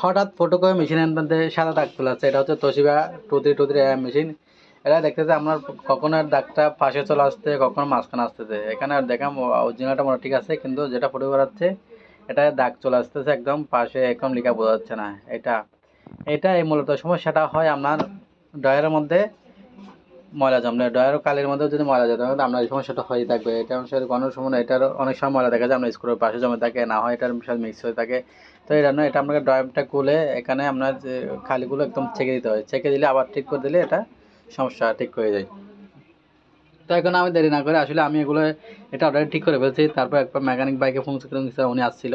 হঠাৎ ফটোকপি মেশিনের মধ্যে সাদা দাগ চলে আসছে। এটা হচ্ছে তোশিবা 2323 মেশিন। এটা দেখতেছে আপনার কখনো দাগটা পাশে চলে আসছে, কখনো মাঝখানে আসতেছে। এখানে দেখেন অরিজিনালটা মনে ঠিক আছে, কিন্তু যেটা ফটো করাচ্ছে এটা দাগ চলে আসতেছে একদম পাশে, একদম লেখা বোঝা যাচ্ছে না। এটা এই মূলত সমস্যাটা হয় আপনার ড্রয়ারের মধ্যে ময়লা জমলে, ড্রয়ার কালির মধ্যে যদি ময়লা যেতে হবে আপনার এই সমস্যাটা হয়ে থাকবে। এটা অনুসারে কোনো সময় এটার অনেক সময় ময়লা দেখা যায় আপনার স্ক্রুর পাশে জমে থাকে, না হয় এটার সাথে মিক্স হয়ে থাকে। তো এই জন্য এটা আপনাকে ড্রয়ারটা খুলে এখানে আপনার যে খালিগুলো একদম ছেঁকে দিতে হয়। ছেঁকে দিলে আবার ঠিক করে দিলে এটা সমস্যা ঠিক হয়ে যায়। তো এখন আমি দেরি না করে আসলে আমি এটা অলরেডি ঠিক করে ফেলছি। তারপর একবার মেকানিক বাইকে ফোন করে উনি আসছিল,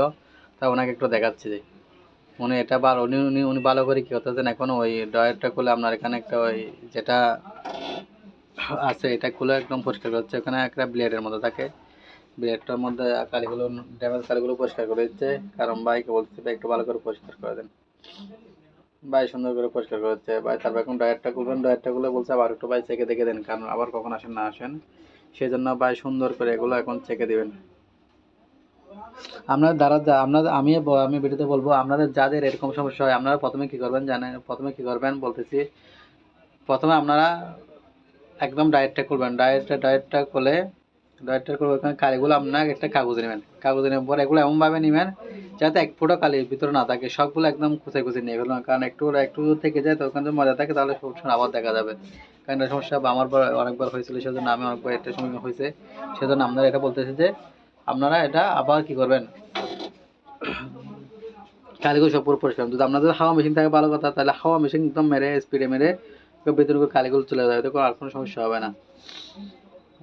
তা ওনাকে একটু দেখাচ্ছি যে উনি এটা ভালো উনি উনি উনি ভালো করে কী করতেছেন। এখন ওই ড্রয়ারটা খুলে আপনার এখানে একটা ওই যেটা আছে এটা খুলে একদম পরিষ্কার করছে। ওখানে একটা ব্লেডের মতো থাকে, ব্লেডটার মধ্যে কালিগুলো ড্যামেজ কালিগুলো পরিষ্কার করে দিচ্ছে। কারণ ভাইকে বলছে ভাই একটু ভালো করে পরিষ্কার করে দেন। ভাই সুন্দর করে পরিষ্কার করে দিচ্ছে ভাই। তারপর এখন ড্রয়ারটা খুলবেন, ড্রয়ারটা খুলে বলছে আবার একটু ভাই চেকে দেখে দেন, কারণ আবার কখন আসেন না আসেন। সেই জন্য ভাই সুন্দর করে এগুলো এখন চেকে দিবেন। আপনার দ্বারা আপনাদের আমি ভিডিওতে বলবো, আপনাদের যাদের এরকম সমস্যা হয় আপনারা প্রথমে কী করবেন জানেন? প্রথমে কী করবেন বলতেছি, প্রথমে আপনারা একদম ডায়েটটা করবেন। ডায়েটটা করলে ওখানে কালিগুলো আপনার একটা কাগজে নেবেন। কাগজে নেওয়ার পর এগুলো এমনভাবে নেবেন যাতে এক ফোঁটা কালির ভিতরে না থাকে। সবগুলো একদম খুঁচে খুঁচে নিয়ে ফেলবেন, কারণ একটু থেকে যায় তো ওখানে যদি মজা থাকে তাহলে সবসময় আবার দেখা যাবে। কারণ এটা সমস্যা আমার অনেকবার হয়েছিল, সেজন্য আমি অনেকবার একটা সময় হয়েছে। সেজন্য আপনারা এটা বলতেছি যে আপনারা এটা আবার কি করবেন, কালিগুলো সব পুরো পরিষ্কার। যদি আপনাদের হাওয়া মেশিন থাকে ভালো কথা, তাহলে হাওয়া মেশিন একদম মেরে স্পিডে মেরে ভিতরে কালিগুলো চলে যাবে, তখন আর কোনো সমস্যা হবে না।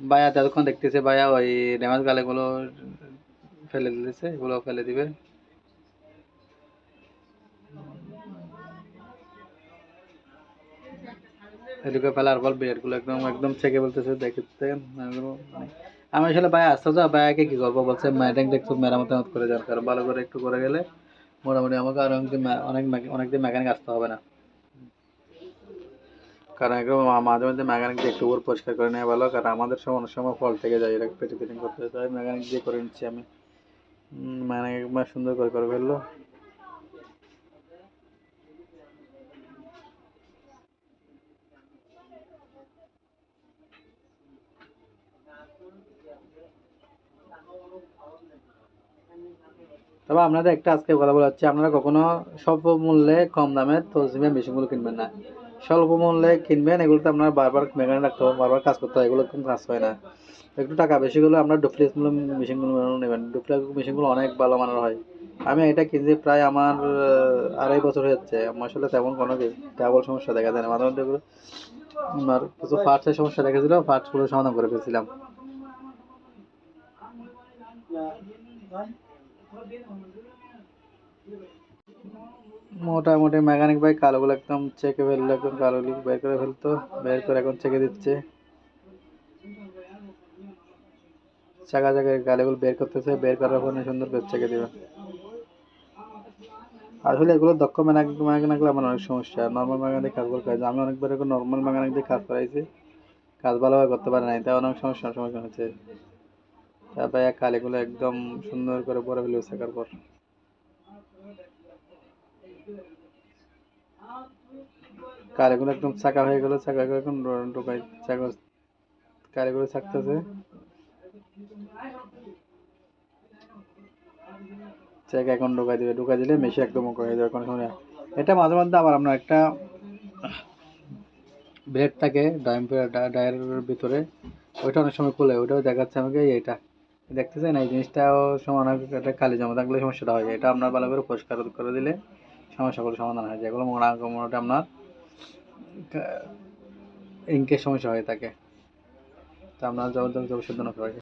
ভাইয়া যতক্ষণ দেখতেছে ভাইয়া ওই ড্যামেজ গালেগুলো ফেলে দিতেছে, এগুলো ফেলে দিবে। এদিকে ফেলার পর ব্লেডগুলো একদম একদম ছেঁকে বলতেছে দেখতে। আমি আসলে ভাই আসতে যা ভাইয়াকে কি করবো বলছে ম্যাটিংটা একটু মেরামত করে দেওয়ার, কারণ ভালো করে একটু করে গেলে মোটামুটি আমাকে আর অনেকদিন মেকানিক আসতে হবে না। কারণ একদম মাঝে মধ্যে মেকানিক দিয়ে একটু উপর পরিষ্কার করে নেওয়া ভালো, কারণ আমাদের সময় অনেক সময় ফল থেকে যায়, এটা পেটি ফিটিং করতে হয়, মেকানিক দিয়ে করে নিচ্ছি আমি। মেকানিক একবার সুন্দর করে ফেললো। তবে আপনাদের একটা আজকে কথা বলা হচ্ছে, আপনারা কখনো স্বল্প মূল্যে কম দামে তসলিমা মেশিনগুলো কিনবেন না। স্বল্প মূল্যে কিনবেন, এগুলোতে আপনার বারবার মেকানিক রাখতে হবে, বারবার কাজ করতে হয়, এগুলো কোনো কাজ হয় না। একটু টাকা বেশি হলেও আপনার ডুপ্লেক্স মেশিনগুলো নেবেন। ডুপ্লেক্স মেশিনগুলো অনেক ভালো মানের হয়। আমি এটা কিনছি প্রায় আমার 2.5 বছর হচ্ছে। আমার আসলে তেমন কোনো কেবল সমস্যা দেখা যায় না, মাঝে মধ্যে এগুলো আমার কিছু পার্টসের সমস্যা দেখেছিল, পার্টসগুলো সমাধান করে ফেলছিলাম। মোটামুটি মেকানিক ভাই কালোগুলো একদম চেকে ফেললো, একদম কালো বের করে ফেলতো, বের করে এখন চেকে দিচ্ছে। চাকা চাকা গালিগুলো বের করতেছে, বের করার পর সুন্দর করে চেকে দিবে। আসলে এগুলো দক্ষ মেকানিক আমার অনেক সমস্যা, নর্মাল মেকানিক কাজগুলো করে। আমি অনেকবার এরকম নর্মাল মেকানিক দিয়ে কাজ করাইছি, কাজ ভালোভাবে করতে পারে নাই, তাই অনেক সমস্যা হচ্ছে। তারপরে কালিগুলো একদম সুন্দর করে পরে ফেলবে শেখার পর। কালিগুলো একদম চাকা হয়ে গেল, চাকা এখন ঢোকাই চাকা কালিগুলো ছাকতেছে। চাকা এখন ঢোকাই দিলে মেশিন একদম হয়ে যাবে কোনো সময়। এটা মাঝে মধ্যে আবার আপনার একটা ব্লেড থাকে ডায়ারের ভিতরে, ওইটা অনেক সময় খুলে, ওইটাও দেখাচ্ছে আমাকে এইটা দেখতেছেন। এই জিনিসটাও সমান একটা কালি জমা থাকলে সমস্যাটা হয়। এটা আপনার ভালো করে পরিষ্কার করে দিলে সমস্যাগুলো সমাধান হয়, যেগুলো মোটামুটি আপনার ইঙ্কের সমস্যা হয়ে থাকে। তা আপনার জবাব অবশ্যই ধন্যবাদ।